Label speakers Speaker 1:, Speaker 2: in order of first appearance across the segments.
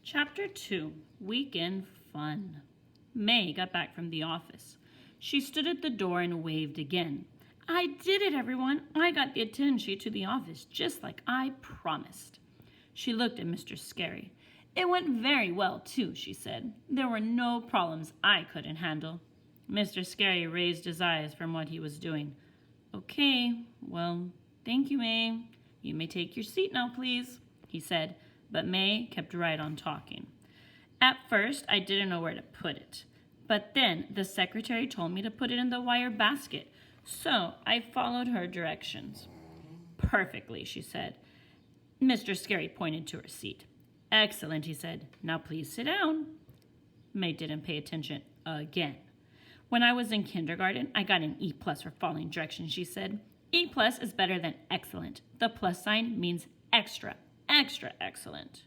Speaker 1: Chapter 2, Weekend Fun. May got back from the office. She stood at the door and waved again. I did it, everyone. I got the attendance sheet to the office, just like I promised. She looked at Mr. Scary. It went very well, too, she said. There were no problems I couldn't handle. Mr. Scary raised his eyes from what he was doing. Okay, well, thank you, May. You may take your seat now, please, he said. But May kept right on talking. At first, I didn't know where to put it. But then the secretary told me to put it in the wire basket, so I followed her directions. Perfectly, she said. Mr. Scary pointed to her seat. Excellent, he said. Now please sit down. May didn't pay attention again. When I was in kindergarten, I got an E+ for following directions, she said. E+ is better than excellent. The plus sign means extra. Extra excellent.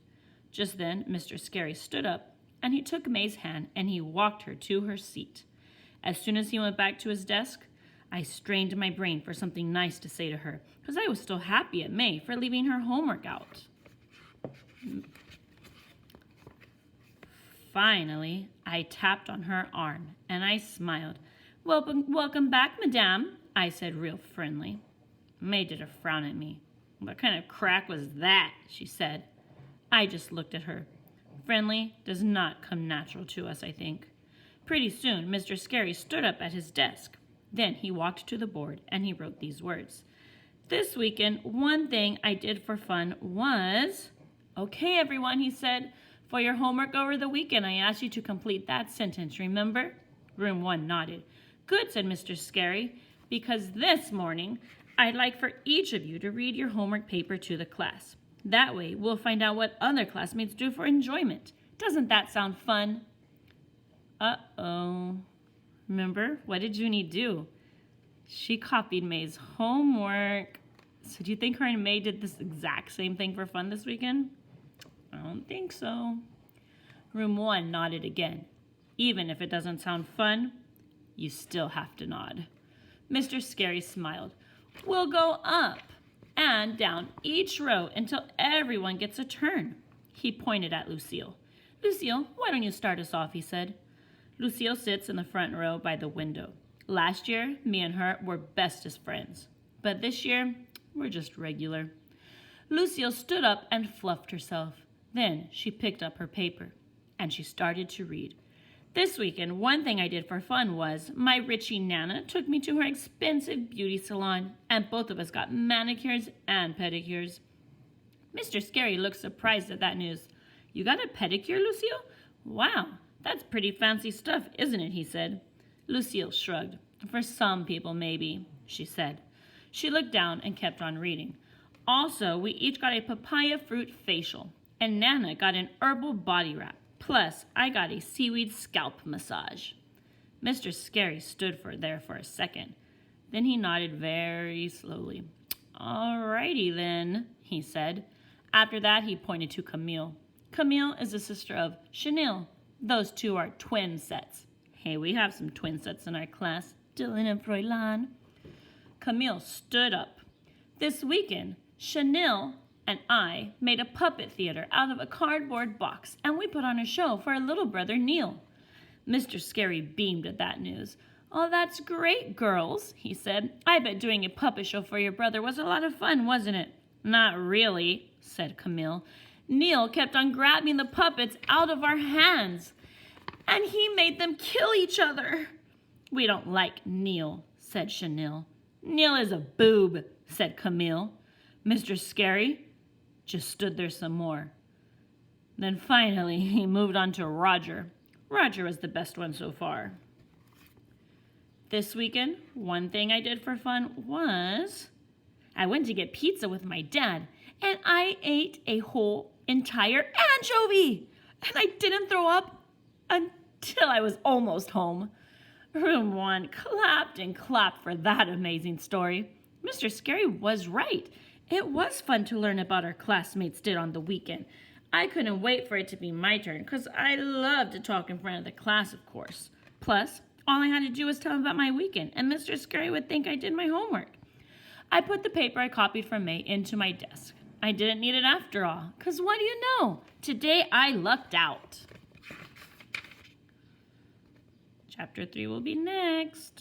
Speaker 1: Just then, Mr. Scary stood up, and he took May's hand, and he walked her to her seat. As soon as he went back to his desk, I strained my brain for something nice to say to her, because I was still happy at May for leaving her homework out. Finally, I tapped on her arm, and I smiled. Welcome back, madame, I said real friendly. May did a frown at me. What kind of crack was that? She said. I just looked at her. Friendly does not come natural to us, I think. Pretty soon, Mr. Scary stood up at his desk. Then he walked to the board and he wrote these words. This weekend, one thing I did for fun was... Okay, everyone, he said. For your homework over the weekend, I asked you to complete that sentence, remember? Room 1 nodded. Good, said Mr. Scary, because this morning... I'd like for each of you to read your homework paper to the class. That way, we'll find out what other classmates do for enjoyment. Doesn't that sound fun? Uh-oh. Remember, what did Janie do? She copied May's homework. So do you think her and May did this exact same thing for fun this weekend? I don't think so. Room 1 nodded again. Even if it doesn't sound fun, you still have to nod. Mr. Scary smiled. We'll go up and down each row until everyone gets a turn. He pointed at Lucille. Lucille, why don't you start us off, he said. Lucille sits in the front row by the window. Last year, me and her were bestest friends. But this year, we're just regular. Lucille stood up and fluffed herself. Then she picked up her paper and she started to read. This weekend, one thing I did for fun was my Richie Nana took me to her expensive beauty salon, and both of us got manicures and pedicures. Mr. Scary looked surprised at that news. You got a pedicure, Lucille? Wow, that's pretty fancy stuff, isn't it? He said. Lucille shrugged. For some people, maybe, she said. She looked down and kept on reading. Also, we each got a papaya fruit facial, and Nana got an herbal body wrap. Plus, I got a seaweed scalp massage. Mr. Scary stood there for a second. Then he nodded very slowly. All righty then, he said. After that, he pointed to Camille. Camille is the sister of Chanel. Those two are twin sets. Hey, we have some twin sets in our class. Dylan and Fräulein. Camille stood up. This weekend, Chanel and I made a puppet theater out of a cardboard box, and we put on a show for our little brother, Neil. Mr. Scary beamed at that news. Oh, that's great, girls, he said. I bet doing a puppet show for your brother was a lot of fun, wasn't it? Not really, said Camille. Neil kept on grabbing the puppets out of our hands, and he made them kill each other. We don't like Neil, said Chanel. Neil is a boob, said Camille. Mr. Scary just stood there some more. Then finally, he moved on to Roger. Roger was the best one so far. This weekend, one thing I did for fun was I went to get pizza with my dad, and I ate a whole entire anchovy, and I didn't throw up until I was almost home. Room 1 clapped and clapped for that amazing story. Mr. Scary was right. It was fun to learn about our classmates did on the weekend. I couldn't wait for it to be my turn, because I love to talk in front of the class, of course. Plus, all I had to do was tell him about my weekend, and Mr. Scary would think I did my homework. I put the paper I copied from May into my desk. I didn't need it after all. Because what do you know? Today I lucked out. Chapter 3 will be next.